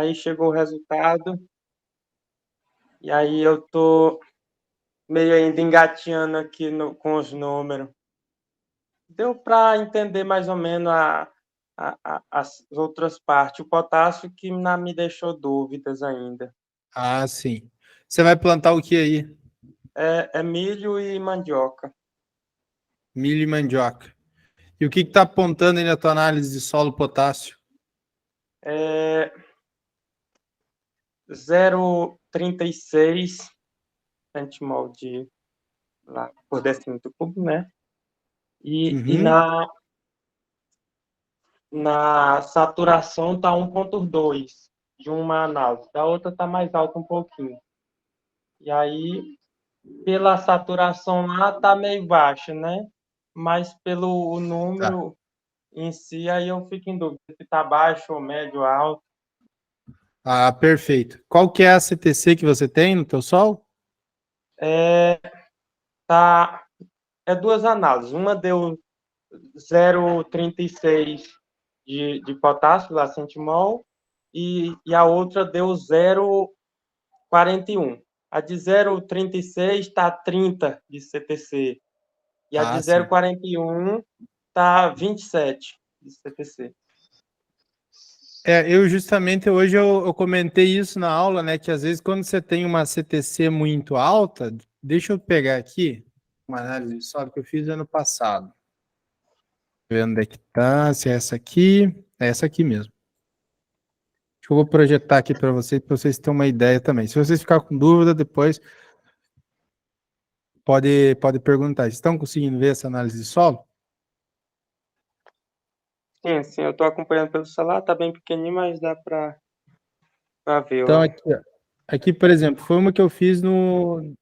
Aí chegou o resultado, e aí eu tô meio ainda engatinhando aqui com os números. Deu para entender mais ou menos as outras partes. O potássio que não me deixou dúvidas ainda. Ah, sim. Você vai plantar o que aí? É milho e mandioca. Milho e mandioca. E o que está apontando aí na tua análise de solo potássio? É 0,36 centimol lá, por decímetro cúbico, né? E Uhum. na saturação tá 1,2 de uma análise, da outra tá mais alta um pouquinho. E aí, pela saturação lá, tá meio baixa, né? Mas pelo Tá. número em si, aí eu fico em dúvida se tá baixo ou médio, alto. Ah, perfeito. Qual que é a CTC que você tem no teu solo? É, tá, é duas análises. Uma deu 0,36 de potássio, lá centimol, e a outra deu 0,41. A de 0,36 está 30 de CTC. E a de Ah, sim. 0,41 está 27 de CTC. Eu justamente hoje eu comentei isso na aula, né? Que às vezes quando você tem uma CTC muito alta, deixa eu pegar aqui uma análise de solo que eu fiz ano passado. Vendo onde é que tá, se é essa aqui, é essa aqui mesmo. Acho que eu vou projetar aqui para vocês terem uma ideia também. Se vocês ficarem com dúvida, depois pode perguntar. Estão conseguindo ver essa análise de solo? Sim, sim, eu estou acompanhando pelo celular, tá bem pequenininho, mas dá para ver. Então, aqui, ó. Aqui, por exemplo, foi uma que eu fiz no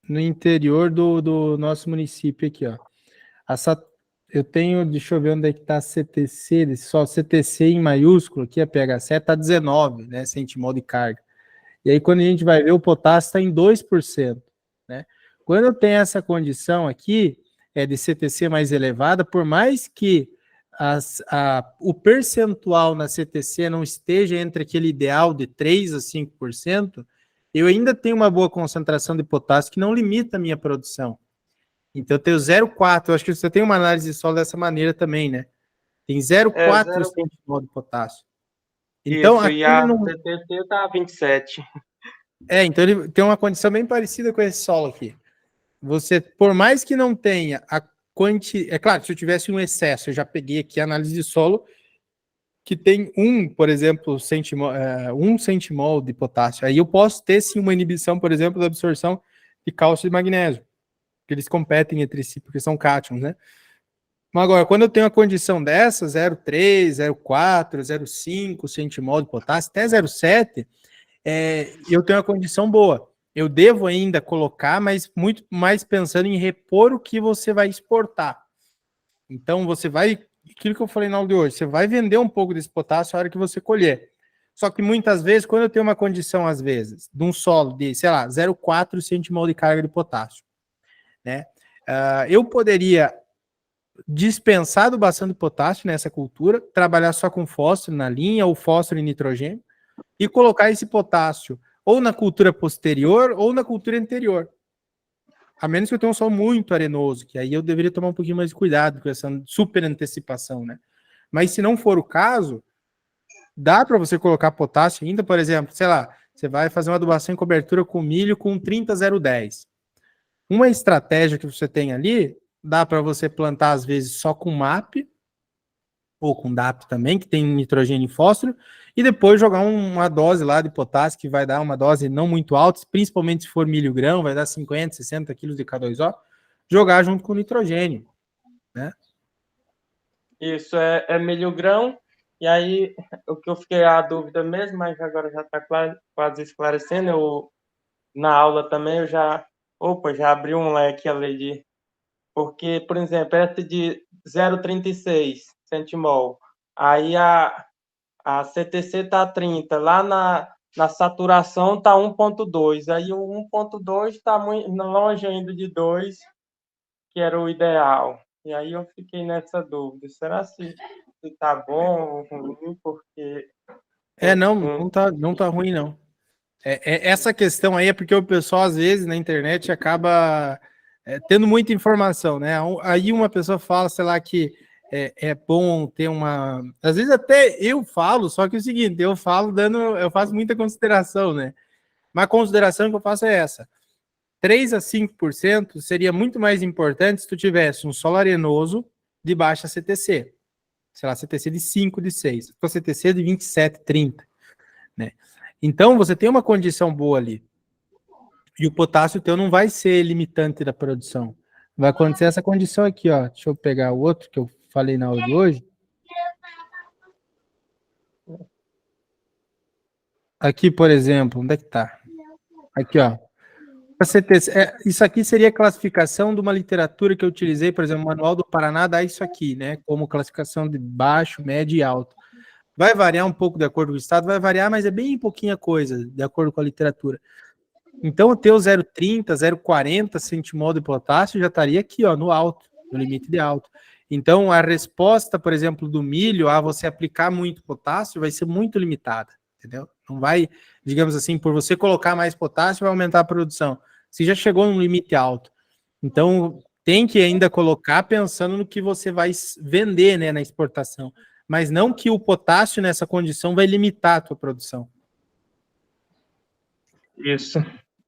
interior do nosso município aqui, ó. Essa, eu tenho, deixa eu ver onde é que está a CTC, só CTC em maiúsculo, aqui a PH7 está 19, né, centimol de carga. E aí, quando a gente vai ver, o potássio está em 2%, né? Quando eu tenho essa condição aqui, de CTC mais elevada, por mais que o percentual na CTC não esteja entre aquele ideal de 3 a 5%, eu ainda tenho uma boa concentração de potássio que não limita a minha produção. Então, eu tenho 0,4, eu acho que você tem uma análise de solo dessa maneira também, né? Tem É 0,4 zero, centimol de potássio. Então, isso, e aqui ele a não, CTC tá 27. então ele tem uma condição bem parecida com esse solo aqui. Você, por mais que não tenha a quantidade. É claro, se eu tivesse um excesso, eu já peguei aqui a análise de solo, que tem por exemplo, um centimol de potássio. Aí eu posso ter sim uma inibição, por exemplo, da absorção de cálcio e magnésio, que eles competem entre si, porque são cátions, né? Mas agora, quando eu tenho uma condição dessa, 0,3, 0,4, 0,5 centimol de potássio, até 0,7, eu tenho uma condição boa. Eu devo ainda colocar, mas muito mais pensando em repor o que você vai exportar. Então, você vai, aquilo que eu falei na aula de hoje, você vai vender um pouco desse potássio na hora que você colher. Só que muitas vezes, quando eu tenho uma condição, às vezes, de um solo de, sei lá, 0,4 centimol de carga de potássio, né? Eu poderia dispensar do bastante potássio nessa cultura, trabalhar só com fósforo na linha, ou fósforo e nitrogênio, e colocar esse potássio ou na cultura posterior ou na cultura anterior. A menos que eu tenha um solo muito arenoso, que aí eu deveria tomar um pouquinho mais de cuidado com essa super antecipação, né? Mas se não for o caso, dá para você colocar potássio ainda, por exemplo, sei lá, você vai fazer uma adubação em cobertura com milho com 30,010. Uma estratégia que você tem ali, dá para você plantar às vezes só com MAP, ou com DAP também, que tem nitrogênio e fósforo, e depois jogar uma dose lá de potássio, que vai dar uma dose não muito alta, principalmente se for milho grão, vai dar 50, 60 quilos de K2O, jogar junto com o nitrogênio, né? Isso é milho grão. E aí, o que eu fiquei a dúvida mesmo, mas agora já está quase esclarecendo. Na aula também já abri um leque ali porque, por exemplo, essa de 0,36 centimol, aí a CTC está 30, lá na saturação está 1,2, aí o 1,2 está muito longe ainda de 2, que era o ideal. E aí eu fiquei nessa dúvida, será se tá bom ou ruim, porque Não tá ruim, não. Essa questão aí é porque o pessoal, às vezes, na internet acaba tendo muita informação, né? Aí uma pessoa fala, sei lá, que é bom ter uma. Às vezes até eu falo, só que é o seguinte, eu faço muita consideração, né? Mas a consideração que eu faço é essa: 3 a 5% seria muito mais importante se tu tivesse um solo arenoso de baixa CTC. Sei lá, CTC de 5, de 6. Com CTC de 27, 30, né? Então, você tem uma condição boa ali. E o potássio teu não vai ser limitante da produção. Vai acontecer essa condição aqui, ó. Deixa eu pegar o outro que eu falei na aula de hoje. Aqui, por exemplo, onde é que tá? Aqui, ó. Isso aqui seria a classificação de uma literatura que eu utilizei, por exemplo, o Manual do Paraná dá isso aqui, né? Como classificação de baixo, médio e alto. Vai variar um pouco de acordo com o estado, vai variar, mas é bem pouquinha coisa, de acordo com a literatura. Então, o teu 0,30, 0,40 centimol de potássio já estaria aqui, ó, no alto, no limite de alto. Então, a resposta, por exemplo, do milho a você aplicar muito potássio vai ser muito limitada, entendeu? Não vai, digamos assim, por você colocar mais potássio, vai aumentar a produção. Você já chegou num limite alto. Então, tem que ainda colocar pensando no que você vai vender, né, na exportação. Mas não que o potássio nessa condição vai limitar a tua produção. Isso,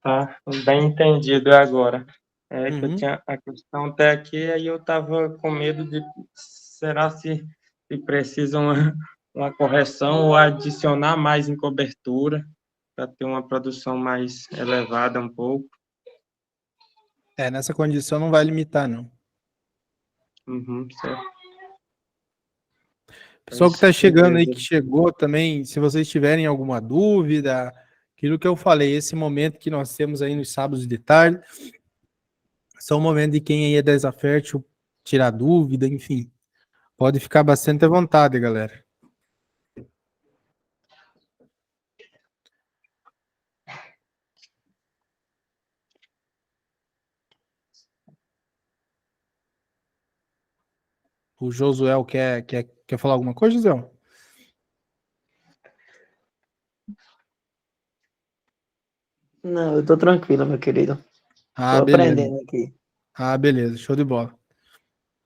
tá bem entendido agora. Que eu tinha a questão até aqui, aí eu estava com medo de será se precisa uma correção ou adicionar mais em cobertura para ter uma produção mais elevada um pouco. Nessa condição não vai limitar, não. Certo. Pessoal que está chegando aí, que chegou também, se vocês tiverem alguma dúvida, aquilo que eu falei, esse momento que nós temos aí nos sábados de tarde, são momentos de quem aí é desafértil tirar dúvida, enfim. Pode ficar bastante à vontade, galera. O Josuel quer falar alguma coisa, Josuel? Não, eu tô tranquilo, meu querido. Tô aprendendo aqui. Beleza, show de bola.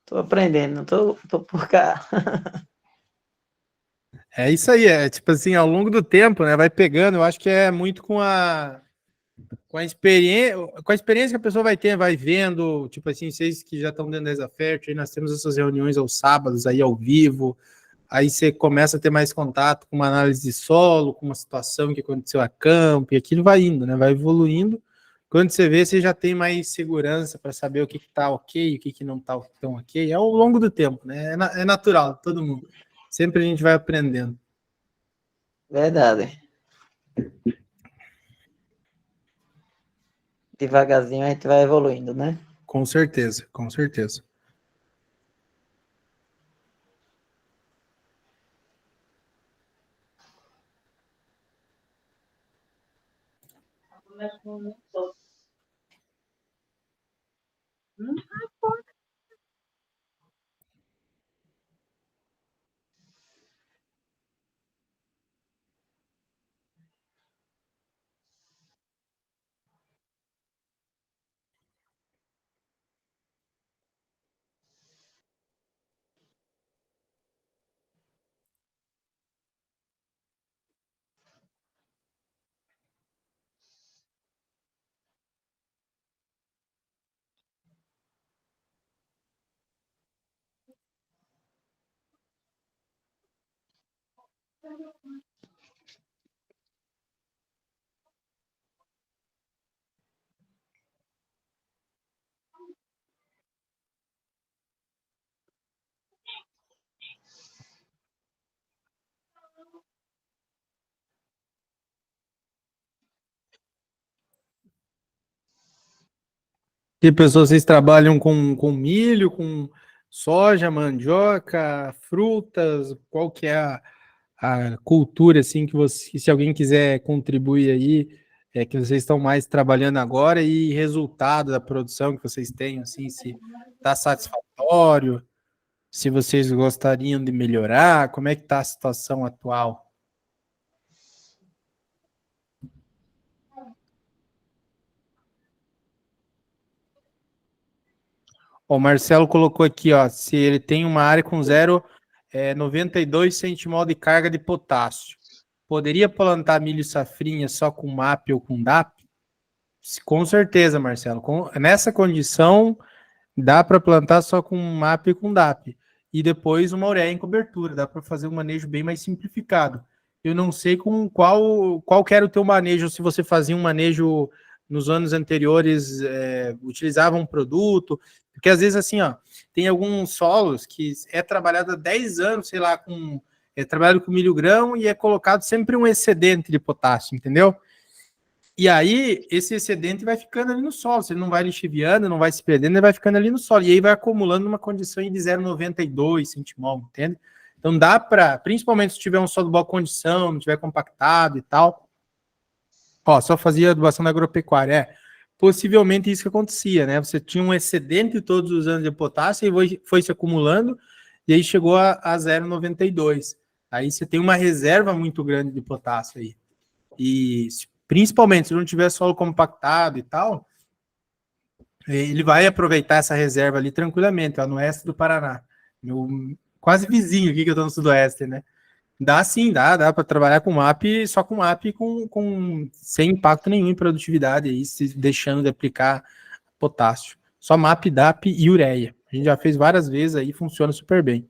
Tô aprendendo, tô por cá. É isso aí, tipo assim, ao longo do tempo, né, vai pegando, eu acho que é muito com a experiência que a pessoa vai ter, vai vendo, tipo assim, vocês que já estão dentro da Exafert, aí nós temos essas reuniões aos sábados, aí ao vivo, aí você começa a ter mais contato com uma análise de solo, com uma situação que aconteceu a campo, e aquilo vai indo, né, vai evoluindo. Quando você vê, você já tem mais segurança para saber o que está ok, o que não está tão ok, é ao longo do tempo, né, é natural, todo mundo. Sempre a gente vai aprendendo. Verdade. Devagarzinho a gente vai evoluindo, né? Com certeza, com certeza. Que pessoas vocês trabalham com milho, com soja, mandioca, frutas? Qual que é a cultura, assim, que se alguém quiser contribuir aí, que vocês estão mais trabalhando agora e resultado da produção que vocês têm, assim, se está satisfatório, se vocês gostariam de melhorar, como é que está a situação atual? O Marcelo colocou aqui, ó, se ele tem uma área com 0,92 centimol de carga de potássio, poderia plantar milho safrinha só com MAP ou com DAP? Com certeza, Marcelo. Nessa condição, dá para plantar só com MAP e com DAP. E depois uma ureia em cobertura. Dá para fazer um manejo bem mais simplificado. Eu não sei com qual que era o teu manejo, se você fazia um manejo nos anos anteriores, utilizava um produto, porque às vezes assim, ó, tem alguns solos que é trabalhado há 10 anos, sei lá, é trabalhado com milho grão e é colocado sempre um excedente de potássio, entendeu? E aí, esse excedente vai ficando ali no solo, você não vai lixiviando, não vai se perdendo, ele vai ficando ali no solo, e aí vai acumulando uma condição de 0,92 centimol, entende? Então dá para, principalmente se tiver um solo de boa condição, não tiver compactado e tal, ó, só fazia adubação da agropecuária, possivelmente isso que acontecia, né? Você tinha um excedente todos os anos de potássio e foi se acumulando, e aí chegou a 0,92. Aí você tem uma reserva muito grande de potássio aí. E principalmente se não tiver solo compactado e tal, ele vai aproveitar essa reserva ali tranquilamente, ó, no oeste do Paraná. Meu quase vizinho aqui que eu tô no sudoeste, né? Dá sim, dá para trabalhar com MAP, só com MAP sem impacto nenhum em produtividade, aí, se deixando de aplicar potássio. Só MAP, DAP e ureia. A gente já fez várias vezes aí, funciona super bem.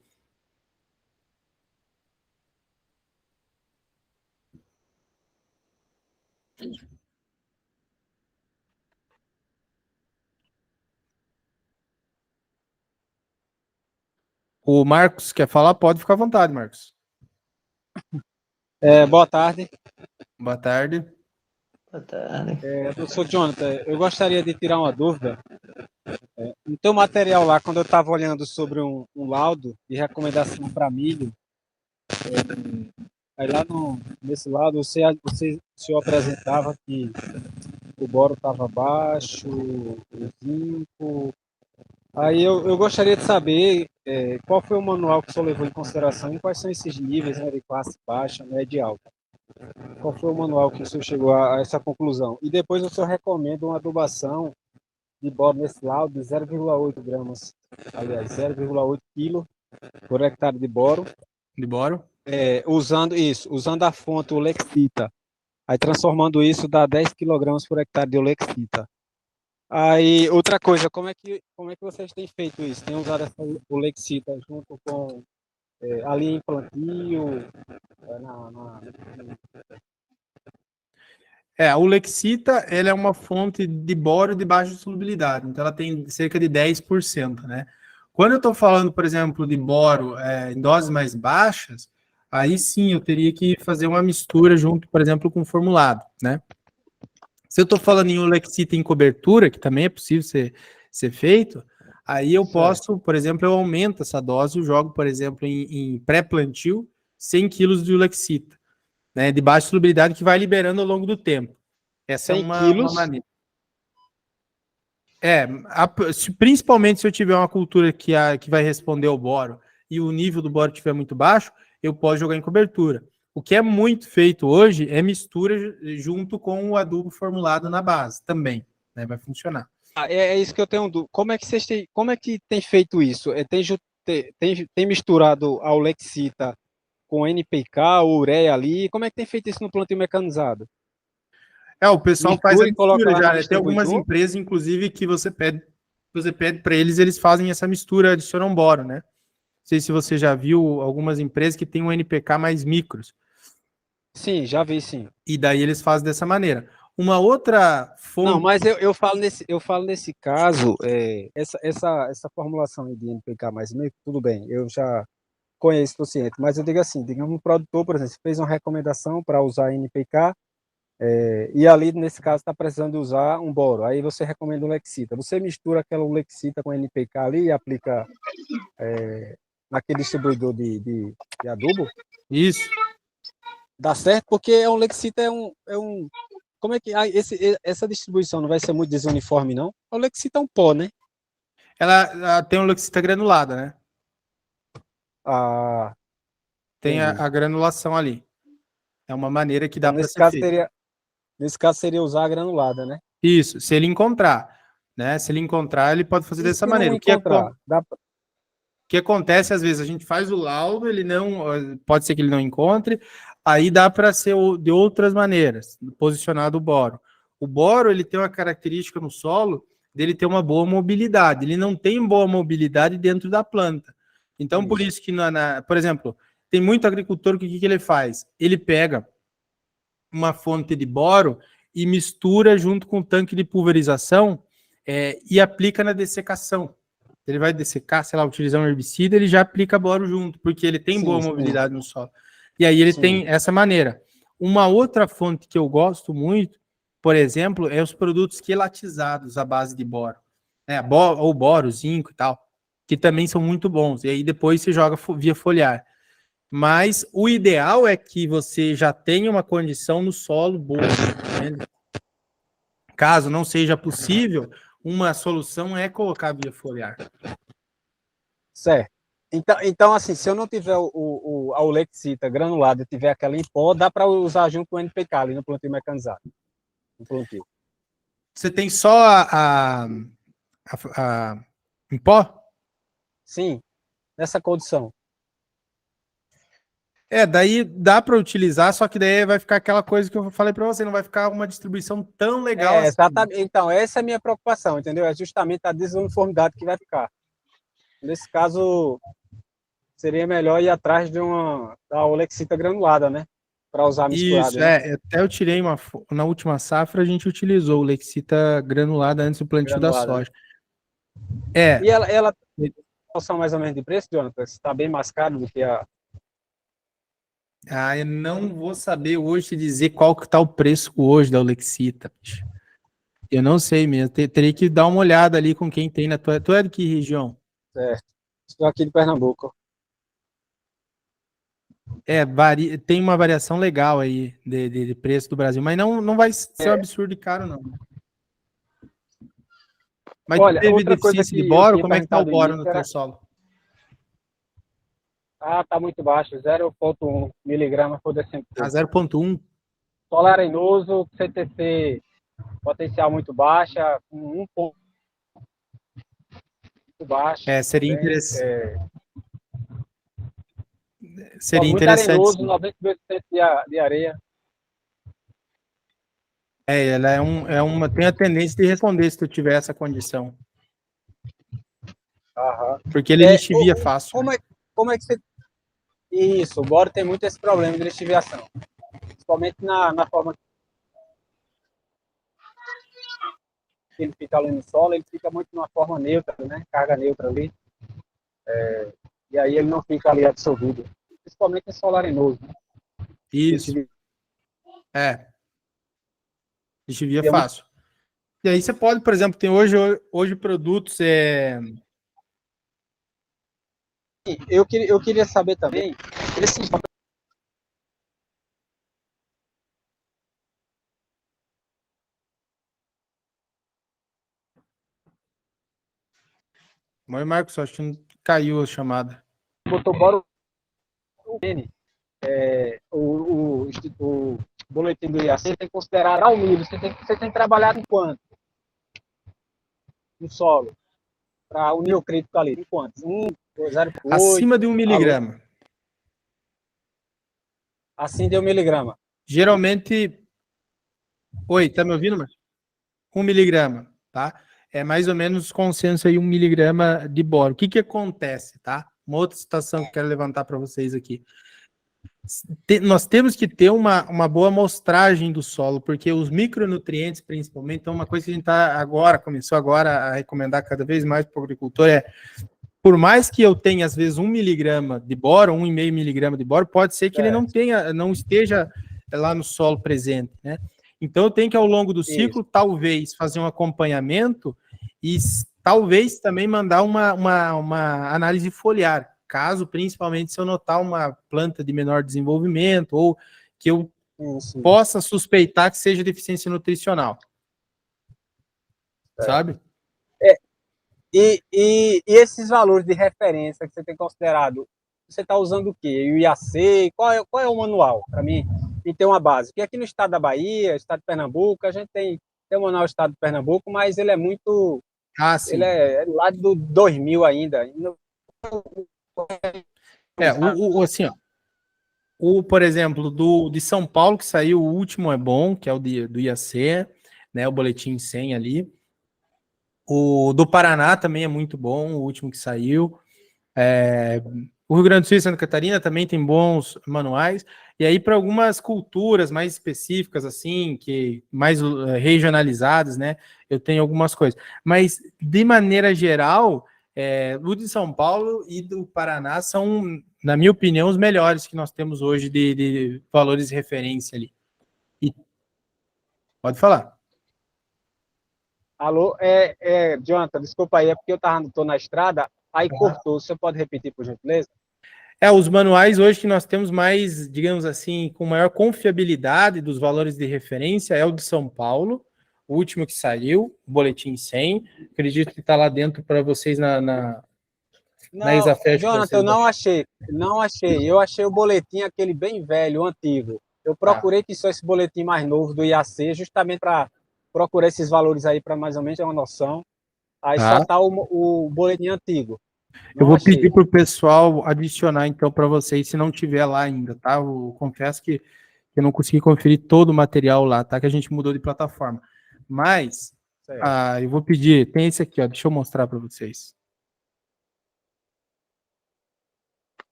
O Marcos quer falar? Pode ficar à vontade, Marcos. Boa tarde. Boa tarde. Boa tarde. Professor Jonathan, eu gostaria de tirar uma dúvida. No teu material lá, quando eu estava olhando sobre um laudo de recomendação para milho, aí lá nesse lado você apresentava que o boro estava baixo, o zinco. Aí eu gostaria de saber qual foi o manual que o senhor levou em consideração e quais são esses níveis, né, de classe baixa, média e alta. Qual foi o manual que o senhor chegou a essa conclusão? E depois o senhor recomenda uma adubação de boro nesse laudo de 0,8 gramas, aliás, 0,8 kg por hectare de boro. De boro? Usando a fonte Olexita. Aí transformando isso dá 10 kg por hectare de Olexita. Aí, outra coisa, como é que vocês têm feito isso? Têm usado essa Olexita junto com ali em plantio? A Ulexita, ela é uma fonte de boro de baixa solubilidade, então ela tem cerca de 10%, né? Quando eu estou falando, por exemplo, de boro em doses mais baixas, aí sim eu teria que fazer uma mistura junto, por exemplo, com formulado, né? Se eu estou falando em Ulexita em cobertura, que também é possível ser feito, aí eu posso, por exemplo, eu aumento essa dose, eu jogo, por exemplo, em pré-plantio, 100 kg de Ulexita, né, de baixa solubilidade que vai liberando ao longo do tempo. Essa é uma maneira. Principalmente se eu tiver uma cultura que vai responder ao boro e o nível do boro estiver muito baixo, eu posso jogar em cobertura. O que é muito feito hoje é mistura junto com o adubo formulado na base também, né? Vai funcionar. É isso que eu tenho dúvida. Como é que tem feito isso? Tem misturado a Olexita com NPK, ureia ali? Como é que tem feito isso no plantio mecanizado? O pessoal faz a mistura já, né? Tem algumas junto? empresas, inclusive, que você pede para eles fazem essa mistura, adicionam boro, né? Não sei se você já viu algumas empresas que têm um NPK mais micros. Sim, já vi, sim. E daí eles fazem dessa maneira. Uma outra fonte... Não, mas eu falo nesse caso, essa formulação de NPK mais micro, tudo bem, eu já conheço o suficiente, mas eu digo assim, digamos, um produtor, por exemplo, fez uma recomendação para usar NPK, e ali, nesse caso, está precisando usar um boro. Aí você recomenda o Lexita. Você mistura aquela Lexita com NPK ali e aplica naquele distribuidor de adubo? Isso. Dá certo? Porque o Lexita como é que essa distribuição não vai ser muito desuniforme, não? O Lexita é um pó, né? Ela tem um Lexita granulada, né? Tem a granulação ali. É uma maneira que dá para ser feita. Nesse caso seria usar a granulada, né? Isso, se ele encontrar. né? Se ele encontrar, ele pode fazer E dessa se não maneira. encontrar, dá pra... O que acontece, às vezes, a gente faz o laudo, ele não, pode ser que ele não encontre, aí dá para ser de outras maneiras, posicionado o boro. O boro, ele tem uma característica no solo dele ter uma boa mobilidade. Ele não tem boa mobilidade dentro da planta. Então, por isso que, por exemplo, tem muito agricultor que o que ele faz? Ele pega uma fonte de boro e mistura junto com o tanque de pulverização e aplica na dessecação. Ele vai dessecar, sei lá, utilizar um herbicida, ele já aplica boro junto, porque ele tem boa mobilidade no solo. E aí ele tem essa maneira. Uma outra fonte que eu gosto muito, por exemplo, é os produtos quelatizados à base de boro. Ou boro, zinco e tal, que também são muito bons. E aí depois você joga via foliar. Mas o ideal é que você já tenha uma condição no solo boa. Né? Caso não seja possível, uma solução é colocar via foliar. Certo. Então, assim, se eu não tiver a Ulexita granulada e tiver aquela em pó, dá para usar junto com o NPK ali no plantio mecanizado. No plantio. Você tem só em pó? Sim, nessa condição. Daí dá para utilizar, só que daí vai ficar aquela coisa que eu falei para você, não vai ficar uma distribuição tão legal assim. Exatamente. Então, essa é a minha preocupação, entendeu? É justamente a desuniformidade que vai ficar. Nesse caso, seria melhor ir atrás da Olexita granulada, né? Para usar misturada. Isso, né? até eu tirei na última safra, a gente utilizou o Lexita granulada antes do plantio da soja. E ela tem noção mais ou menos de preço, Jonathan? Está bem mais caro do que a... Eu não vou saber hoje te dizer qual que tá o preço hoje da Olexita. Eu não sei mesmo. Teria que dar uma olhada ali com quem tem na tua... Tu é de que região? Estou aqui de Pernambuco. Tem uma variação legal aí de preço do Brasil, mas não vai ser um absurdo de caro, não. Mas olha, teve deficiência de boro? Como é que tá o boro no teu solo? Tá muito baixo, 0,1 miligramas por decímetro. 0,1? Solo arenoso, CTC potencial muito baixa, com 1 ponto muito baixo. Seria interessante. Seria muito interessante. Arenoso, 92% de areia. Ela tem a tendência de responder se tu tiver essa condição. Porque ele lixivia fácil. Como é que você... Isso, o boro tem muito esse problema de lixiviação. Principalmente na forma que ele fica ali no solo, ele fica muito numa forma neutra, né? Carga neutra ali. E aí ele não fica ali absorvido. Principalmente em solo arenoso. Né? Isso. Lixivia fácil. E aí você pode, por exemplo, tem hoje produtos... Eu queria saber também... Oi, Marcos, acho que caiu a chamada. Botou boro... o boletim do IAC tem que considerar almílio. Você tem que trabalhar com quanto? No solo. Para o nível crítico ali. Com quantos? 0,8. Acima de 1 miligrama. Assim de 1 miligrama. Geralmente... Oi, tá me ouvindo, Marcos? 1 miligrama, tá? É mais ou menos consenso aí 1 miligrama de boro. O que acontece, tá? Uma outra situação que eu quero levantar para vocês aqui. Nós temos que ter uma boa amostragem do solo, porque os micronutrientes, principalmente, então uma coisa que a gente começou agora a recomendar cada vez mais para o agricultor por mais que eu tenha, às vezes, 1 miligrama de boro, 1,5 miligrama de boro, pode ser que ele não esteja lá no solo presente, né? Então, eu tenho que, ao longo do ciclo, talvez fazer um acompanhamento e talvez também mandar uma análise foliar, caso, principalmente, se eu notar uma planta de menor desenvolvimento ou que eu possa suspeitar que seja deficiência nutricional. Sabe? E esses valores de referência que você tem considerado, você está usando o quê? O IAC? Qual é o manual, para mim, e ter uma base? Porque aqui no estado da Bahia, estado de Pernambuco, a gente tem o manual do estado de Pernambuco, mas ele é muito Ah, sim. Ele é lá do 2000 ainda. Assim, ó, por exemplo, de São Paulo, que saiu, o último é bom, que é o do IAC, né, o boletim 100 ali. O do Paraná também é muito bom, o último que saiu. O Rio Grande do Sul e Santa Catarina também tem bons manuais. E aí, para algumas culturas mais específicas, assim, que mais regionalizadas, né, eu tenho algumas coisas. Mas, de maneira geral, o de São Paulo e do Paraná são, na minha opinião, os melhores que nós temos hoje de valores de referência ali. E, pode falar. Alô, Jonathan, desculpa aí, é porque tô na estrada, aí cortou. Você pode repetir, por gentileza? Os manuais hoje que nós temos mais, digamos assim, com maior confiabilidade dos valores de referência é o de São Paulo, o último que saiu, o Boletim 100. Acredito que está lá dentro para vocês na Exafest. Jonathan, eu não achei. Eu achei o boletim aquele bem velho, antigo. Eu procurei que só esse boletim mais novo do IAC, justamente para procurar esses valores aí, para mais ou menos ter uma noção. Aí só está o boletim antigo. Eu vou pedir para o pessoal adicionar, então, para vocês, se não tiver lá ainda, tá? Eu confesso que eu não consegui conferir todo o material lá, tá? Que a gente mudou de plataforma. Mas, eu vou pedir, tem esse aqui, ó, deixa eu mostrar para vocês.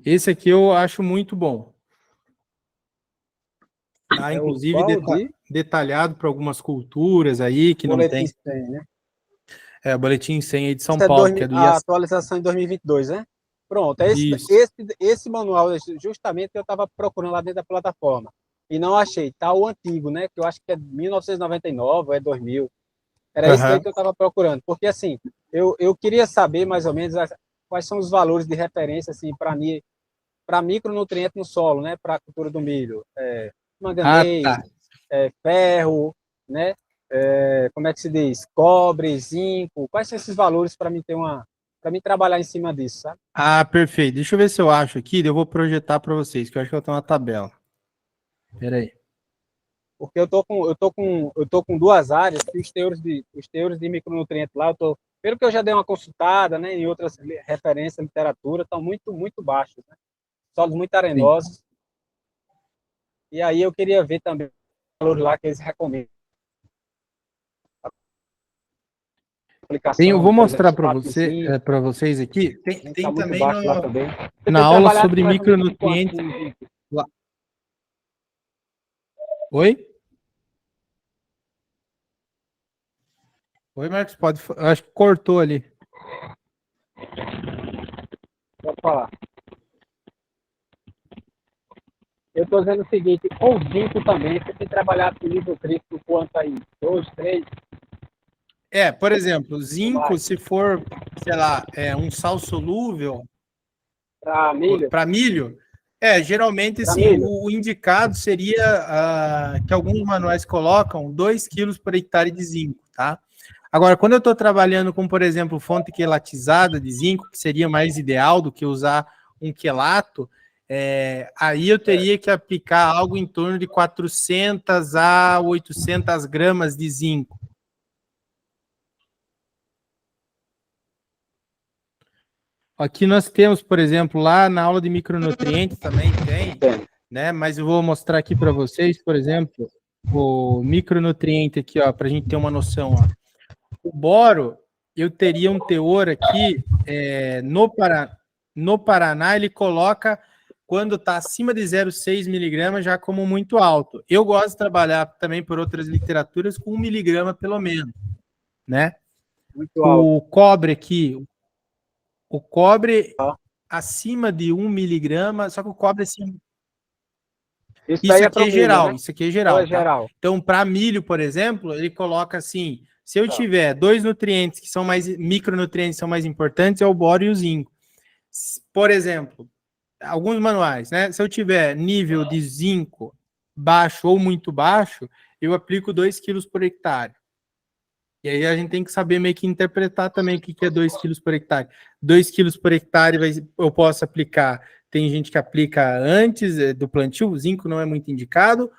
Esse aqui eu acho muito bom. Tá, inclusive detalhado para algumas culturas aí que não tem. 100, né? O Boletim 100 aí de São Paulo, que é do IAC. A atualização em 2022, né? Pronto, esse manual, justamente, eu estava procurando lá dentro da plataforma. E não achei. Tá o antigo, né? Que eu acho que é 1999 ou é 2000. Era isso daí que eu estava procurando. Porque, assim, eu queria saber, mais ou menos, quais são os valores de referência, assim, para micronutriente no solo, né? Para a cultura do milho. Manganês, ferro, né? Como é que se diz? Cobre, zinco. Quais são esses valores para mim trabalhar em cima disso, sabe? Perfeito. Deixa eu ver se eu acho aqui, eu vou projetar para vocês, que eu acho que eu tenho uma tabela. Espera aí. Porque eu tô com duas áreas, que os teores de micronutrientes lá, pelo que eu já dei uma consultada, né, em outras referências, literatura, estão muito, muito baixos, né? Solos muito arenosos. Sim. E aí eu queria ver também o valor lá que eles recomendam. Eu vou mostrar para vocês aqui. Tem tá também na aula sobre micronutrientes. Oi? Oi, Marcos, acho que cortou ali. Pode falar. Eu estou dizendo o seguinte, com o zinco também, você tem trabalhado com nível crítico quanto aí? 2, 3? Por exemplo, zinco, se for, sei lá, um sal solúvel para milho, geralmente sim, o indicado seria que alguns manuais colocam 2 quilos por hectare de zinco, tá? Agora, quando eu estou trabalhando com, por exemplo, fonte quelatizada de zinco, que seria mais ideal do que usar um quelato, aí eu teria que aplicar algo em torno de 400 a 800 gramas de zinco. Aqui nós temos, por exemplo, lá na aula de micronutrientes também tem, né? Mas eu vou mostrar aqui para vocês, por exemplo, o micronutriente aqui, ó, para a gente ter uma noção, ó. O boro, eu teria um teor aqui, no Paraná, ele coloca, quando está acima de 0,6 miligramas, já como muito alto. Eu gosto de trabalhar também por outras literaturas com 1 miligrama, pelo menos, né? Muito alto. O cobre aqui, acima de 1 miligrama, só que o cobre assim... Isso aqui é geral, né? Isso aqui é geral. Tá? Geral. Então, para milho, por exemplo, ele coloca assim, se eu tiver 2 nutrientes que são micronutrientes são mais importantes, é o boro e o zinco. Por exemplo, alguns manuais, né? Se eu tiver nível de zinco baixo ou muito baixo, eu aplico 2 quilos por hectare. E aí a gente tem que saber meio que interpretar também o que é 2 quilos por hectare. 2 quilos por hectare eu posso aplicar, tem gente que aplica antes do plantio, o zinco não é muito indicado,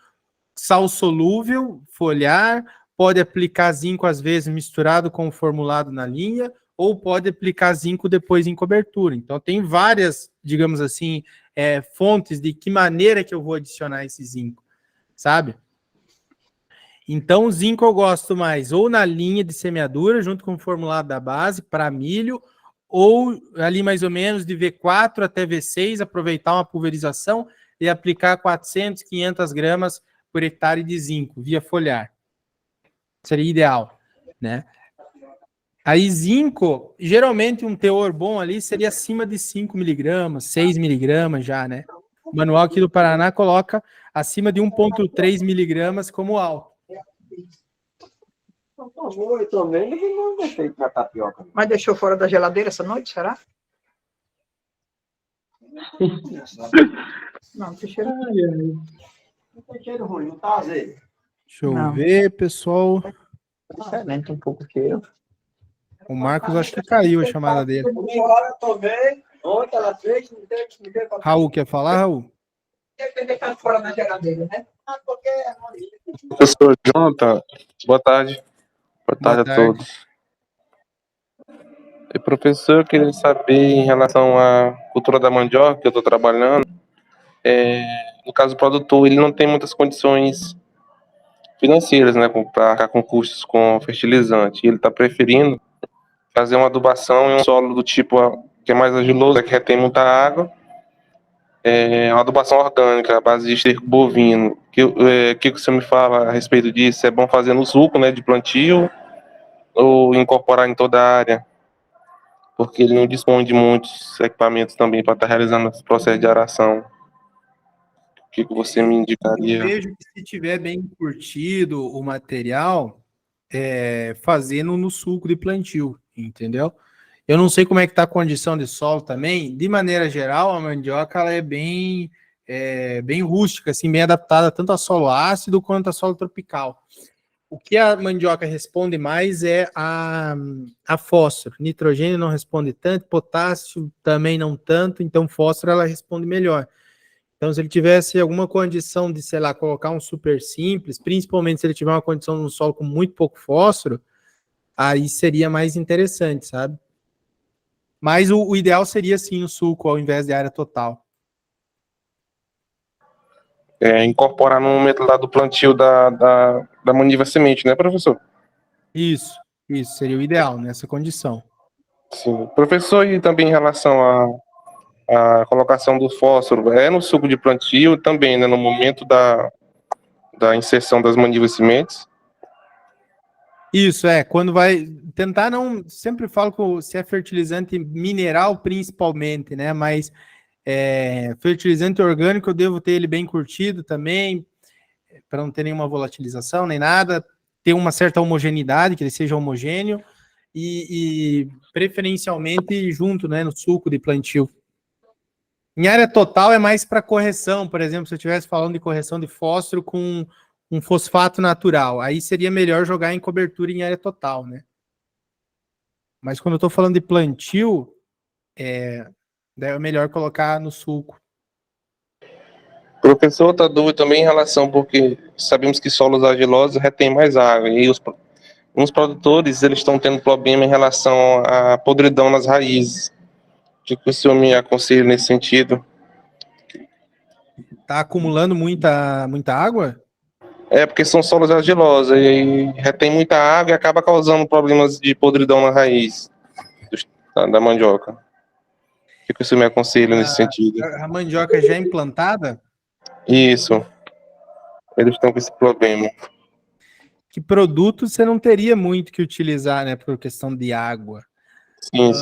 sal solúvel, foliar, pode aplicar zinco às vezes misturado com o formulado na linha, ou pode aplicar zinco depois em cobertura. Então tem várias, digamos assim, fontes de que maneira que eu vou adicionar esse zinco, sabe? Então o zinco eu gosto mais ou na linha de semeadura, junto com o formulado da base, para milho, ou ali mais ou menos de V4 até V6, aproveitar uma pulverização e aplicar 400, 500 gramas por hectare de zinco, via foliar. Seria ideal, né? Aí zinco, geralmente um teor bom ali seria acima de 5 miligramas, 6 miligramas já, né? O manual aqui do Paraná coloca acima de 1,3 miligramas como alto. Eu também não deixei pra tapioca. Mas deixou fora da geladeira essa noite, será? Não, tem cheiro. Não tem cheiro ruim, não tá azedo. Deixa eu ver, pessoal. Diferente um pouco o cheiro. O Marcos acho que caiu a chamada dele. Agora também. Ontem ela fez, não teve que me ver. Raul, quer falar, Raul? Tem que deixar fora da geladeira, né? Porque Professor Jonathan, boa tarde. Boa tarde a todos. E, professor, eu queria saber em relação à cultura da mandioca que eu estou trabalhando. No caso do produtor, ele não tem muitas condições financeiras, né, para arcar com custos com fertilizante. Ele está preferindo fazer uma adubação em um solo do tipo que é mais argiloso, que retém muita água. Uma adubação orgânica, à base de esterco bovino. Que você me fala a respeito disso? É bom fazer no sulco, né, de plantio, ou incorporar em toda a área? Porque ele não dispõe de muitos equipamentos também para estar realizando esse processo de aração. O que você me indicaria? Eu vejo que se tiver bem curtido o material, fazendo no sulco de plantio, entendeu? Eu não sei como é que está a condição de solo também. De maneira geral, a mandioca ela é bem rústica, assim, bem adaptada tanto a solo ácido quanto a solo tropical. O que a mandioca responde mais é a fósforo. Nitrogênio não responde tanto, potássio também não tanto, então fósforo ela responde melhor. Então, se ele tivesse alguma condição de, sei lá, colocar um super simples, principalmente se ele tiver uma condição de um solo com muito pouco fósforo, aí seria mais interessante, sabe? Mas o ideal seria, sim, o sulco ao invés de área total. Incorporar no método lá do plantio da maniva semente, né, professor? Isso seria o ideal nessa condição. Sim. Professor, e também em relação à colocação do fósforo, no suco de plantio também, né, no momento da inserção das manivas sementes? Isso, quando vai tentar não, sempre falo que se é fertilizante mineral principalmente, né, mas fertilizante orgânico eu devo ter ele bem curtido também, para não ter nenhuma volatilização nem nada, ter uma certa homogeneidade, que ele seja homogêneo e preferencialmente junto, né, no suco de plantio. Em área total é mais para correção, por exemplo, se eu estivesse falando de correção de fósforo com um fosfato natural, aí seria melhor jogar em cobertura em área total, né? Mas quando eu estou falando de plantio, daí é melhor colocar no sulco. Professor, outra dúvida também em relação, porque sabemos que solos argilosos retêm mais água, e uns produtores eles estão tendo problema em relação à podridão nas raízes. O que o senhor me aconselha nesse sentido? Tá acumulando muita água? Porque são solos argilosos e retém muita água e acaba causando problemas de podridão na raiz da mandioca. O que o senhor me aconselha nesse sentido? A mandioca já implantada? Isso. Eles estão com esse problema. Que produto você não teria muito que utilizar, né, por questão de água. Sim.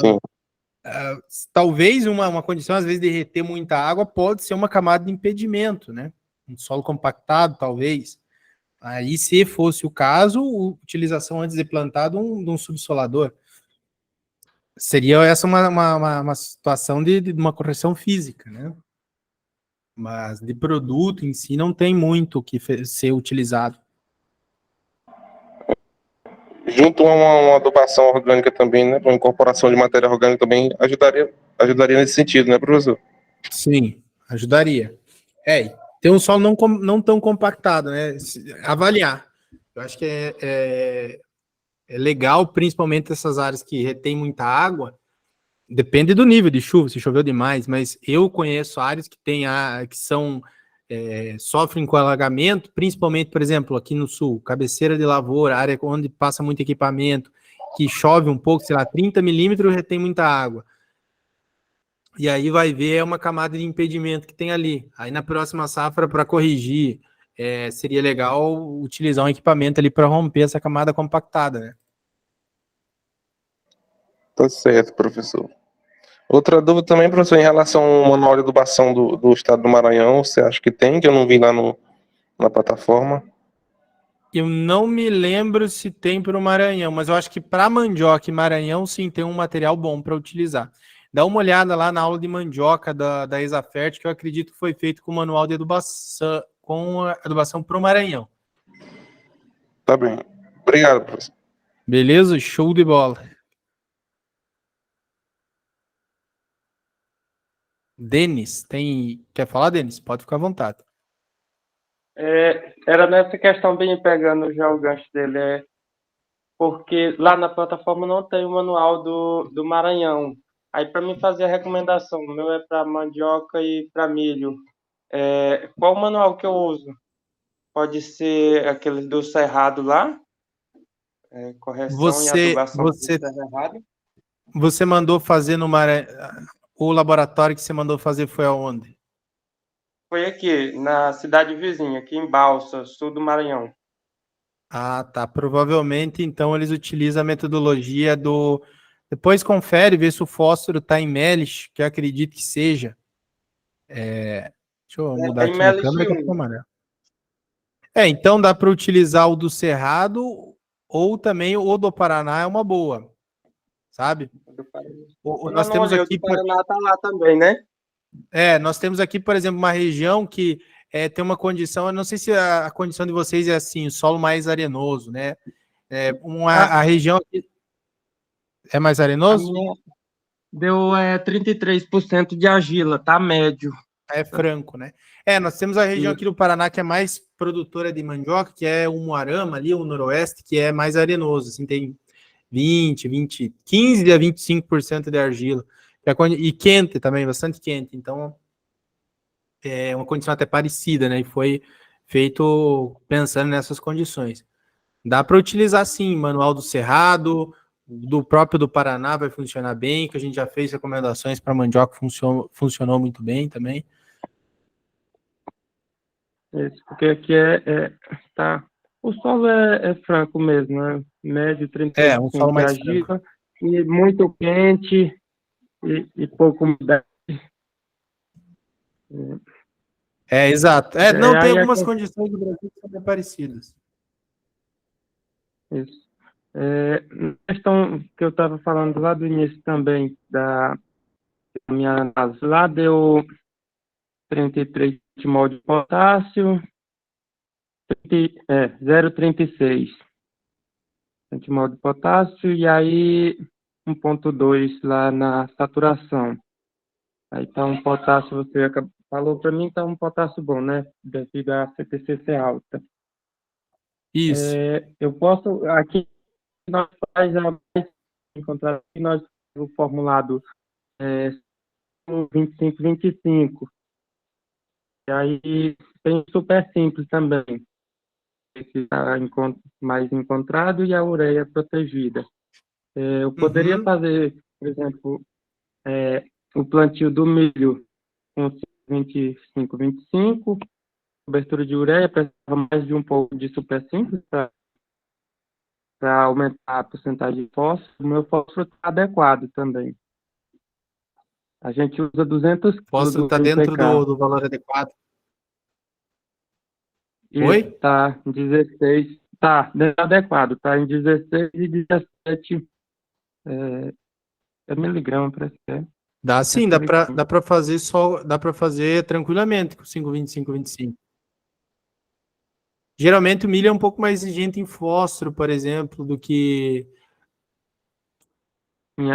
Talvez uma condição, às vezes, de reter muita água pode ser uma camada de impedimento, né? Um solo compactado, talvez. Aí, se fosse o caso, utilização antes de plantar de um subsolador. Seria essa uma situação de uma correção física, né? Mas de produto em si não tem muito que ser utilizado. Junto a uma adubação orgânica também, né? Uma incorporação de matéria orgânica também ajudaria nesse sentido, né, professor? Sim, ajudaria. Tem um solo não tão compactado, né? Avaliar. Eu acho que é legal, principalmente essas áreas que retém muita água. Depende do nível de chuva, se choveu demais, mas eu conheço áreas que sofrem com alagamento, principalmente, por exemplo, aqui no sul, cabeceira de lavoura, área onde passa muito equipamento, que chove um pouco, sei lá, 30 milímetros, retém muita água. E aí vai ver uma camada de impedimento que tem ali. Aí na próxima safra, para corrigir, seria legal utilizar um equipamento ali para romper essa camada compactada, né? Tá certo, professor. Outra dúvida também, professor, em relação ao manual de adubação do estado do Maranhão, você acha que tem, que eu não vi lá na plataforma? Eu não me lembro se tem para o Maranhão, mas eu acho que para mandioca e Maranhão, sim, tem um material bom para utilizar. Dá uma olhada lá na aula de mandioca da Exafert, que eu acredito que foi feito com o manual de adubação, com a adubação para o Maranhão. Tá bem. Obrigado, professor. Beleza? Show de bola. Denis, quer falar, Denis? Pode ficar à vontade. Era nessa questão, bem pegando já o gancho dele, porque lá na plataforma não tem o manual do Maranhão. Aí, para mim fazer a recomendação, o meu é para mandioca e para milho. Qual o manual que eu uso? Pode ser aquele do Cerrado lá, correção e adubação do Cerrado. Você mandou fazer no Maranhão, o laboratório que você mandou fazer foi aonde? Foi aqui, na cidade vizinha, aqui em Balsa, sul do Maranhão. Ah, tá. Provavelmente, então, eles utilizam a metodologia do... Depois confere, vê se o fósforo está em Melich, que eu acredito que seja. Deixa eu mudar aqui minha câmera que ficou amarelo. Então dá para utilizar o do Cerrado ou também o do Paraná é uma boa, sabe? Nós temos aqui... O Paraná tá lá também, né? Nós temos aqui, por exemplo, uma região que tem uma condição, eu não sei se a condição de vocês é assim, o solo mais arenoso, né? A região aqui é mais arenoso? Deu 33% de argila, tá médio. É franco, né? Nós temos a região aqui do Paraná que é mais produtora de mandioca, que é o Umuarama ali, o noroeste, que é mais arenoso, assim, tem 15 a 25% de argila. E quente também, bastante quente. Então, é uma condição até parecida, né? E foi feito pensando nessas condições. Dá para utilizar, sim, manual do Cerrado, do próprio do Paraná vai funcionar bem, que a gente já fez recomendações para mandioca, funcionou muito bem também. Isso, porque aqui tá... O solo é franco mesmo, né? Médio, 35% um solo mais de argila, e muito quente e pouco umidade. Exato. Não, tem algumas condições do Brasil que são bem parecidas. Isso. A questão que eu estava falando lá do início também, da minha análise, lá deu 33 de mol de potássio, 0,36 centimol de potássio, e aí 1,2 lá na saturação. Aí tá um potássio, você falou para mim, tá um potássio bom, né? Devido a CTC ser alta. Isso. Eu posso, aqui nós faz a mais encontrar aqui, nós o formulado 25-25. E aí tem super simples também. Esse está mais encontrado e a ureia protegida. Eu poderia fazer, por exemplo, o plantio do milho com 25-25, cobertura de ureia, precisava mais de um pouco de super simples para aumentar a porcentagem de fósforo. O meu fósforo está adequado também. A gente usa 200 kg. Fósforo está dentro do valor adequado. Oi? Tá em 16. Tá adequado. Tá em 16 e 17 miligramas, parece que é. Dá sim, dá para fazer dá para fazer tranquilamente com 5,25. Geralmente o milho é um pouco mais exigente em fósforo, por exemplo, do que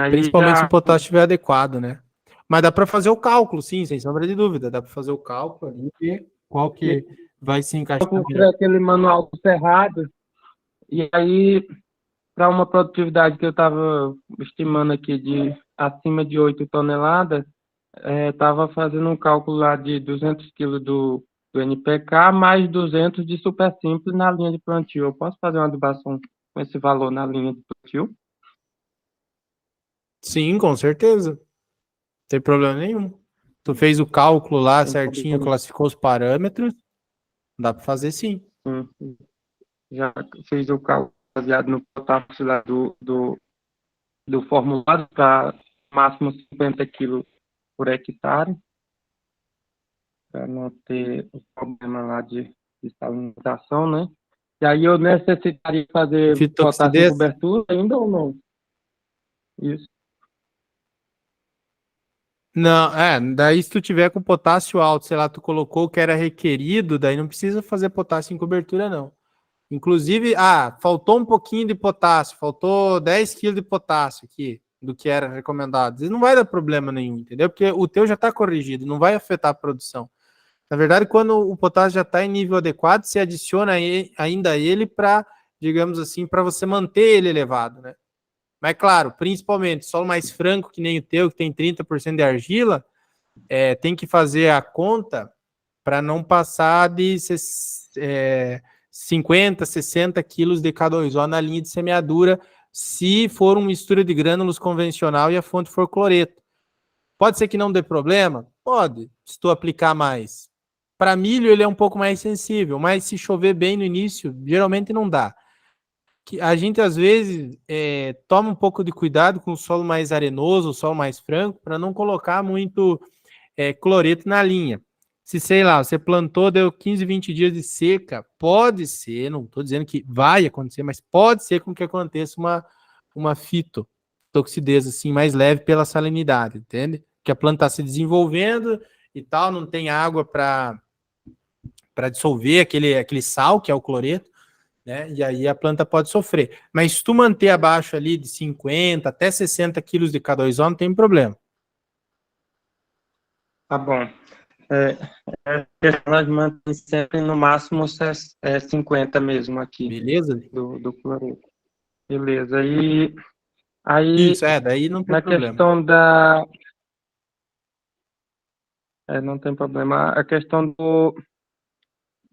principalmente se o potássio estiver adequado, né? Mas dá para fazer o cálculo, sim, sem sombra de dúvida. Dá para fazer o cálculo ali, qual que vai se encaixar. Eu comprei aquele manual do Cerrado, E aí, para uma produtividade que eu estava estimando aqui de acima de 8 toneladas, estava fazendo um cálculo lá de 200 quilos do NPK mais 200 de super simples na linha de plantio. Eu posso fazer uma adubação com esse valor na linha de plantio? Sim, com certeza. Não tem problema nenhum. Tu fez o cálculo lá Tem certinho, problema. classificou os parâmetros, dá para fazer sim. Já fiz o cálculo baseado no potássio lá do formulado para máximo 50 quilos por hectare, para não ter o problema lá de salinização, né? E aí eu necessitaria fazer potássio em Fitoxidez? cobertura ainda ou não? Isso. Não, daí se tu tiver com potássio alto, sei lá, tu colocou o que era requerido, daí não precisa fazer potássio em cobertura, não. Inclusive, faltou um pouquinho de potássio, faltou 10 quilos de potássio aqui, do que era recomendado. Não vai dar problema nenhum, entendeu? Porque o teu já está corrigido, não vai afetar a produção. Na verdade, quando o potássio já está em nível adequado, você adiciona ainda ele para, digamos assim, para você manter ele elevado, né? Mas, claro, principalmente, solo mais franco, que nem o teu, que tem 30% de argila, tem que fazer a conta para não passar de 50, 60 quilos de K2O na linha de semeadura, se for uma mistura de grânulos convencional e a fonte for cloreto. Pode ser que não dê problema? Pode, se tu aplicar mais. Para milho ele é um pouco mais sensível, mas se chover bem no início, geralmente não dá. A gente às vezes toma um pouco de cuidado com o solo mais arenoso, o solo mais franco, para não colocar muito cloreto na linha. Se, sei lá, você plantou, deu 15, 20 dias de seca, pode ser, não estou dizendo que vai acontecer, mas pode ser com que aconteça uma fitotoxidez assim, mais leve pela salinidade, entende? Que a planta está se desenvolvendo e tal, não tem água para dissolver aquele sal, que é o cloreto, né? E aí a planta pode sofrer. Mas se tu manter abaixo ali de 50 até 60 quilos de K2O, não tem problema. Tá bom. Nós mantemos sempre no máximo 50 mesmo aqui Beleza? do cloreto. Beleza. E aí, Isso, daí não tem na problema. questão da. Não tem problema. A questão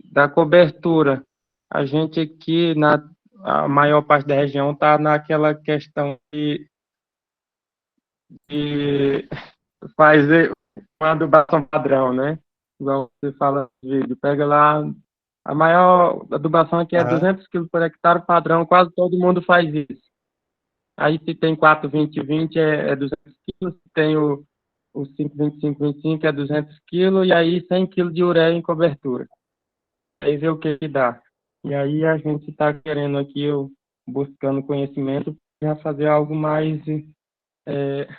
da cobertura. A gente aqui, a maior parte da região, está naquela questão de fazer uma adubação padrão, né? Igual você fala no vídeo. Pega lá, a maior adubação aqui é 200 quilos por hectare padrão, quase todo mundo faz isso. Aí se tem 4, 20, 20 é 200 quilos, se tem o 5, 25, 25 é 200 quilos, e aí 100 quilos de ureia em cobertura. Aí vê o que dá. E aí a gente está querendo aqui, buscando conhecimento, para fazer algo mais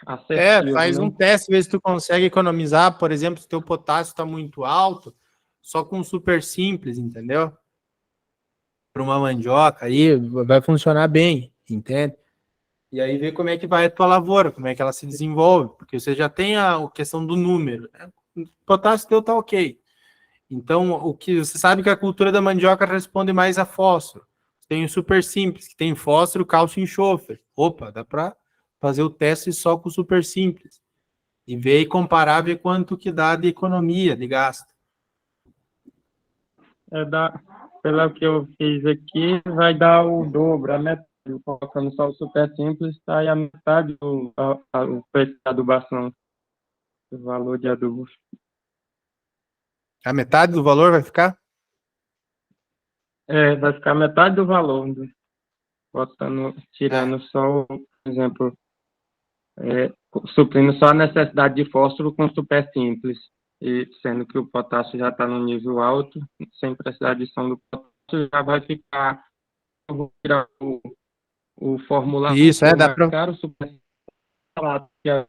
assertivo, Faz né? um teste, vê se tu consegue economizar, por exemplo, se teu potássio está muito alto, só com super simples, entendeu? Para uma mandioca aí vai funcionar bem, entende? E aí ver como é que vai a tua lavoura, como é que ela se desenvolve, porque você já tem a questão do número, né? O potássio teu tá ok. Então, o que você sabe que a cultura da mandioca responde mais a fósforo. Tem o super simples, que tem fósforo, cálcio e enxofre. Opa, dá para fazer o teste só com o super simples. E ver e comparar, ver quanto que dá de economia, de gasto. Pelo que eu fiz aqui, vai dar o dobro, a metade. Colocando só o super simples, sai a metade o preço da adubação, o valor de adubo. A metade do valor vai ficar? Vai ficar metade do valor, né? Tirando só, por exemplo, suprindo só a necessidade de fósforo com super simples, e sendo que o potássio já está no nível alto, sem precisar de adição do potássio, já vai ficar, eu vou tirar o formulário Isso, dá mais para. caro, super barato, que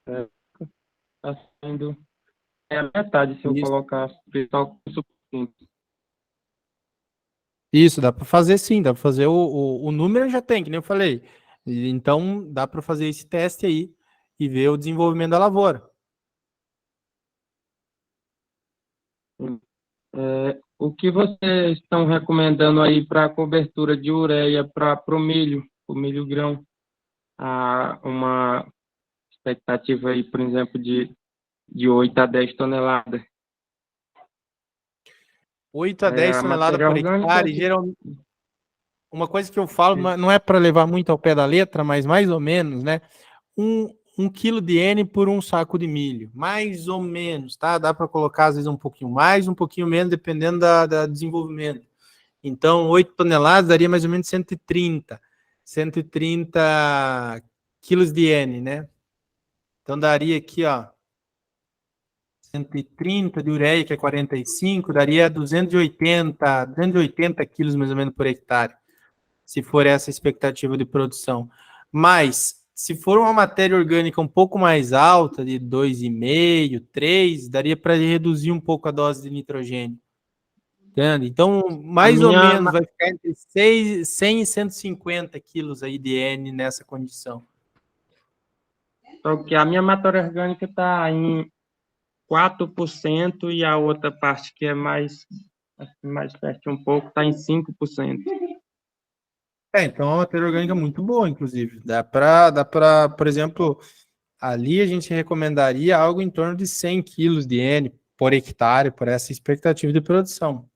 está sendo a metade se eu Isso. colocar só com super simples. Isso, dá para fazer sim, dá para fazer o número já tem, que nem eu falei. Então, dá para fazer esse teste aí e ver o desenvolvimento da lavoura. o que vocês estão recomendando aí para cobertura de ureia para o milho grão? Uma expectativa aí, por exemplo, de 8 a 10 toneladas. 8 a 10 A toneladas matéria por orgânica, hectare, geralmente. Uma coisa que eu falo, não é para levar muito ao pé da letra, mas mais ou menos, né? Um quilo de N por um saco de milho, mais ou menos, tá? Dá para colocar às vezes um pouquinho mais, um pouquinho menos, dependendo da desenvolvimento. Então, 8 toneladas daria mais ou menos 130 quilos de N, né? Então, daria aqui, ó, 130 de ureia, que é 45, daria 280 quilos mais ou menos por hectare, se for essa expectativa de produção. Mas, se for uma matéria orgânica um pouco mais alta, de 2,5, 3, daria para reduzir um pouco a dose de nitrogênio. Entende? Então, mais ou menos, vai ficar entre 100 e 150 quilos aí de N nessa condição. Porque a minha matéria orgânica está em 4% e a outra parte que é mais perto um pouco está em 5%. Então é uma matéria orgânica muito boa, inclusive. Dá para, por exemplo, ali a gente recomendaria algo em torno de 100 quilos de N por hectare, por essa expectativa de produção.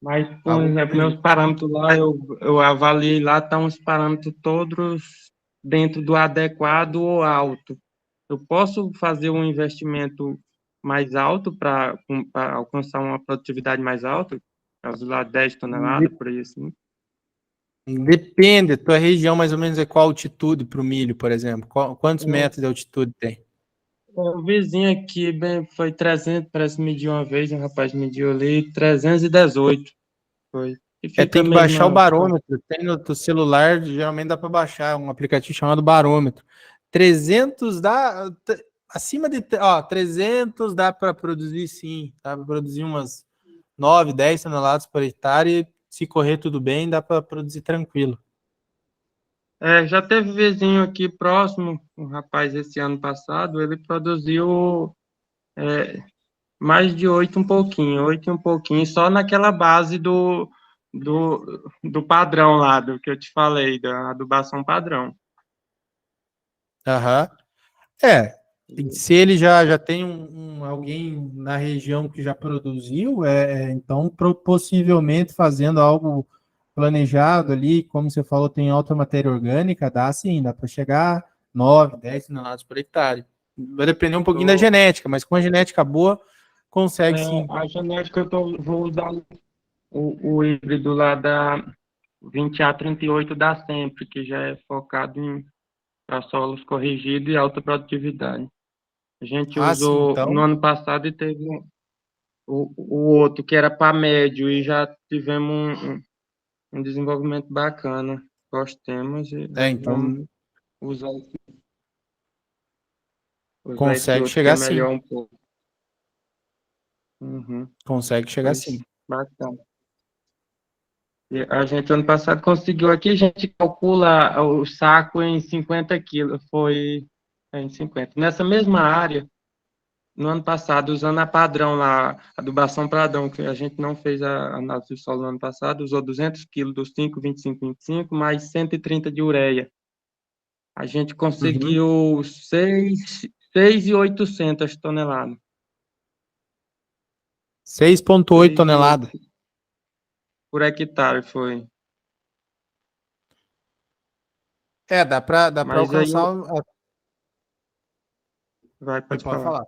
Mas, por exemplo, meus parâmetros lá, eu avaliei lá, estão os parâmetros todos dentro do adequado ou alto. Eu posso fazer um investimento mais alto para alcançar uma produtividade mais alta? Caso lá 10 toneladas, por aí assim. Depende, tua região mais ou menos é qual altitude para o milho, por exemplo? Quantos metros de altitude tem? O vizinho aqui foi 300, parece que mediu uma vez, um rapaz mediu ali, 318. Foi. E Tem que mesmo baixar o barômetro. Tem no teu celular, geralmente dá para baixar um aplicativo chamado barômetro. 300 dá. Acima de 300 dá para produzir, sim. Dá para produzir umas 9, 10 toneladas por hectare. Se correr tudo bem, dá para produzir tranquilo. Já teve vizinho aqui próximo, um rapaz esse ano passado, ele produziu mais de 8 um pouquinho, só naquela base do padrão lá, do que eu te falei, da adubação padrão. Aham. Se ele já tem alguém na região que já produziu, então possivelmente fazendo algo planejado ali, como você falou, tem alta matéria orgânica, dá sim, dá para chegar 9, 10 toneladas por hectare. Vai depender um pouquinho da genética, mas com a genética boa, consegue sim. A genética eu vou usar o híbrido lá da 20A38 da Sempre, que já é focado para solos corrigidos e alta produtividade. A gente usou sim, então. no ano passado e teve o outro que era para médio e já tivemos um desenvolvimento bacana. Gostemos e Então usar consegue outro chegar que é melhor sim. um pouco. Uhum. Consegue chegar sim. Bacana. E a gente, ano passado, conseguiu aqui, a gente calcula o saco em 50 quilos, foi em 50. Nessa mesma área, no ano passado, usando a padrão lá, adubação padrão, que a gente não fez a análise do solo no ano passado, usou 200 quilos dos 5, 25, 25, mais 130 de ureia. A gente conseguiu 6.800 toneladas. 6,8 toneladas. Por hectare foi. Dá para alcançar. Pode falar.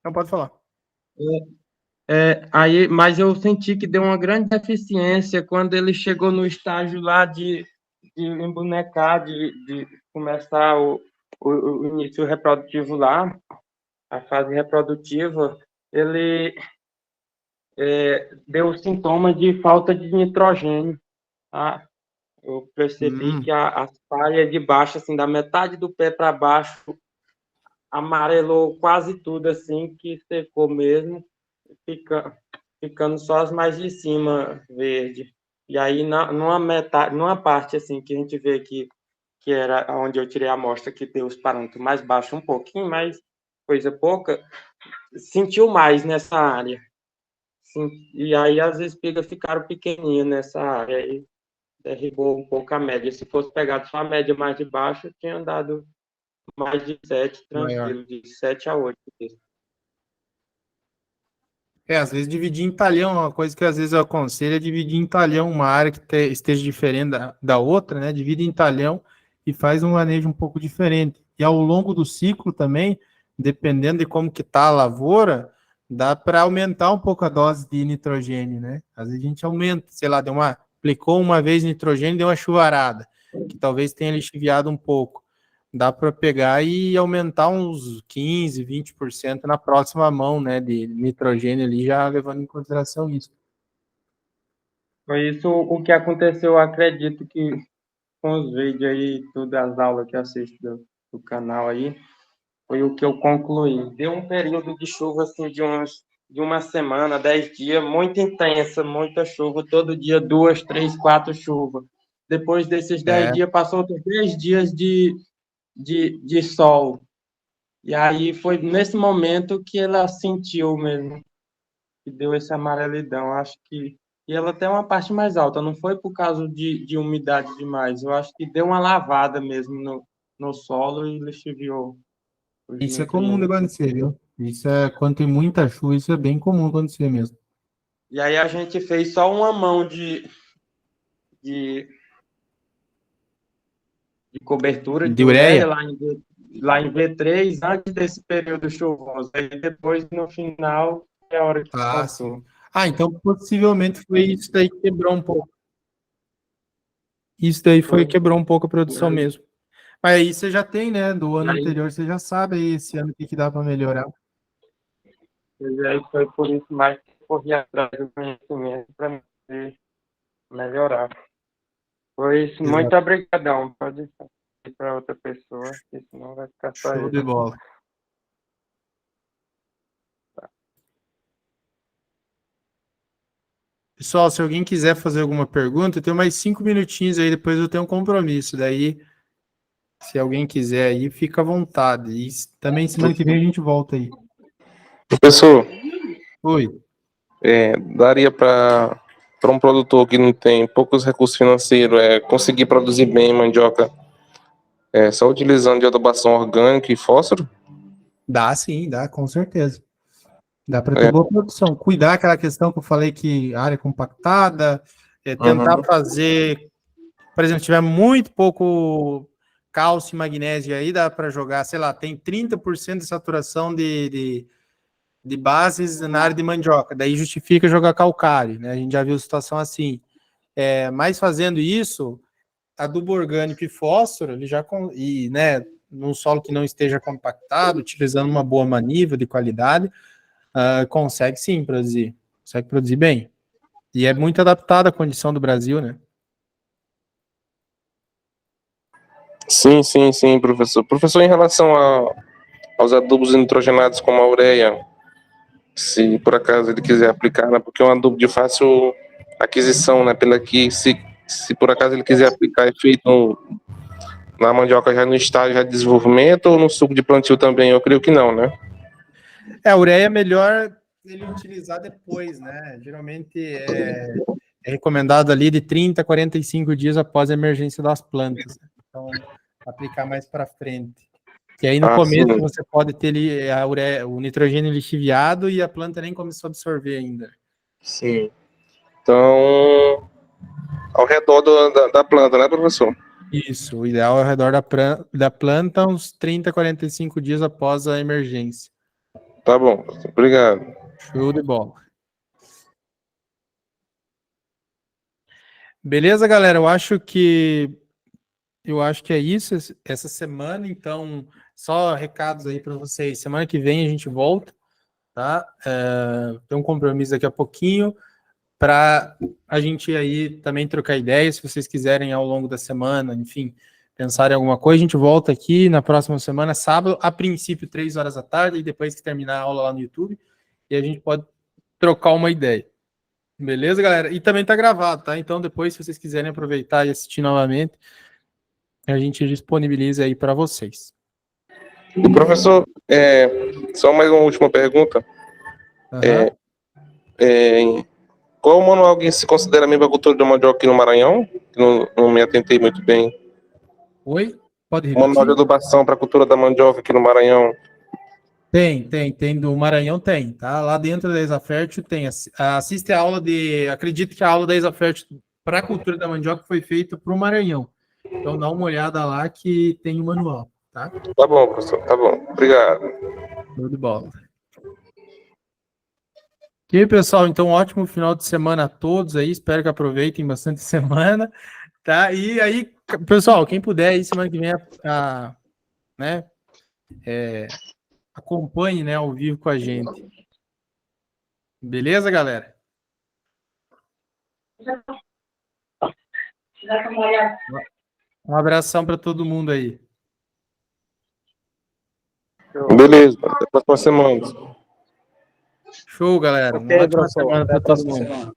Não pode falar. Mas eu senti que deu uma grande deficiência quando ele chegou no estágio lá de embonecar, de começar o início reprodutivo lá, a fase reprodutiva, ele deu sintomas de falta de nitrogênio. Tá? Eu percebi que as palhas de baixo, assim, da metade do pé para baixo, amarelou quase tudo, assim, que secou mesmo, ficando só as mais de cima verde. E aí, numa parte, assim, que a gente vê que era onde eu tirei a amostra, que deu os parâmetros mais baixos um pouquinho, mais coisa pouca, sentiu mais nessa área. sim, e aí as espigas ficaram pequenininhas nessa área, aí derribou um pouco a média. Se fosse pegado só a média mais de baixo, tinha dado mais de 7, Maior. tranquilo, de 7 a 8. Às vezes dividir em talhão, uma coisa que às vezes eu aconselho é dividir em talhão uma área que esteja diferente da outra, né? Divide em talhão e faz um manejo um pouco diferente. E ao longo do ciclo também, dependendo de como que tá a lavoura, dá para aumentar um pouco a dose de nitrogênio, né? Às vezes a gente aumenta, sei lá, aplicou uma vez nitrogênio, deu uma chuvarada, que talvez tenha lixiviado um pouco. Dá para pegar e aumentar uns 15, 20% na próxima mão, né, de nitrogênio ali, já levando em consideração isso. Foi isso o que aconteceu, eu acredito que com os vídeos aí, todas as aulas que eu assisto do canal aí, foi o que eu concluí. Deu um período de chuva assim de uma semana, 10 dias, muito intensa, muita chuva, todo dia 2, 3, 4 chuvas. Depois desses 10 dias, passou outros 10 dias de sol. E aí foi nesse momento que ela sentiu mesmo, que deu esse amarelidão. Acho que. E ela tem uma parte mais alta, não foi por causa de umidade demais. Eu acho que deu uma lavada mesmo no solo e lixiviou os Isso é comum de nutrientes. acontecer, viu? Isso é, quando tem muita chuva, isso é bem comum acontecer mesmo. E aí a gente fez só uma mão de cobertura De de ureia ureia? lá em V3 antes desse período chuvoso. Aí depois, no final, é a hora que Ah, sim. faltou. Ah, então possivelmente foi isso daí que quebrou um pouco. Isso daí Foi. quebrou um pouco a produção mesmo. Mas aí você já tem, né? Do ano E aí, anterior, você já sabe aí esse ano o que dá para melhorar. e aí foi por isso mais que eu corri atrás do conhecimento para melhorar. Foi isso. Muito Exato. obrigadão. Pode ir para outra pessoa, que senão vai ficar só Show eu. de bola. Pessoal, se alguém quiser fazer alguma pergunta, eu tenho mais 5 minutinhos aí, depois eu tenho um compromisso. Daí, se alguém quiser aí, fica à vontade. E também semana que vem a gente volta aí. Professor, Oi. daria para um produtor que não tem poucos recursos financeiros conseguir produzir bem mandioca só utilizando de adubação orgânica e fósforo? Dá sim, dá, com certeza. Dá para ter É, boa produção. Cuidar aquela questão que eu falei que área compactada, tentar uhum. fazer, por exemplo, se tiver muito pouco cálcio e magnésio aí, dá para jogar, sei lá, tem 30% de saturação de bases na área de mandioca, daí justifica jogar calcário, né? A gente já viu situação assim. Mas fazendo isso, adubo orgânico e fósforo, ele já né, num solo que não esteja compactado, utilizando uma boa maniva de qualidade, consegue sim produzir, consegue produzir bem. E é muito adaptado à condição do Brasil, né? Sim, sim, sim, professor. Professor, em relação aos adubos nitrogenados como a ureia, se por acaso ele quiser aplicar, né, porque é um adubo de fácil aquisição, né, pela que se por acaso ele quiser aplicar efeito na mandioca já no estágio de desenvolvimento ou no suco de plantio também, eu creio que não, né? A ureia é melhor ele utilizar depois, né? Geralmente é recomendado ali de 30 a 45 dias após a emergência das plantas. Então, aplicar mais para frente. Que aí no Sim. começo você pode ter o nitrogênio lixiviado e a planta nem começou a absorver ainda. Sim. Então, ao redor da planta, né, professor? Isso, o ideal é ao redor da planta, uns 30 a 45 dias após a emergência. Tá bom, professor. Obrigado. Show de bola. Beleza, galera? Eu acho que é isso essa semana, então só recados aí para vocês. Semana que vem a gente volta, tá? Tem um compromisso daqui a pouquinho para a gente aí também trocar ideias, se vocês quiserem ao longo da semana, enfim, pensar em alguma coisa, a gente volta aqui na próxima semana, sábado, a princípio 3 horas da tarde, e depois que terminar a aula lá no YouTube, e a gente pode trocar uma ideia. Beleza, galera? E também tá gravado, tá? Então depois, se vocês quiserem aproveitar e assistir novamente, a gente disponibiliza aí para vocês. O professor, só mais uma última pergunta. Uhum. Qual o manual que se considera mesmo a cultura da mandioca aqui no Maranhão? Não me atentei muito bem. Oi? Pode O manual de repetir? adubação para a cultura da mandioca aqui no Maranhão. Tem, do Maranhão tem, tá? Lá dentro da Exafértil tem. Assiste a aula acredito que a aula da Exafértil para a cultura da mandioca foi feita para o Maranhão. Então dá uma olhada lá que tem o manual, tá? Tá bom, professor, tá bom. Obrigado. Show de bola. Ok, pessoal, então ótimo final de semana a todos aí, espero que aproveitem bastante semana, tá? E aí, pessoal, quem puder aí semana que vem, né, acompanhe, né, ao vivo com a gente. Beleza, galera? Um abração para todo mundo aí. Beleza, até a próxima semana. Show, galera. Uma ótima semana para todo mundo. Semana.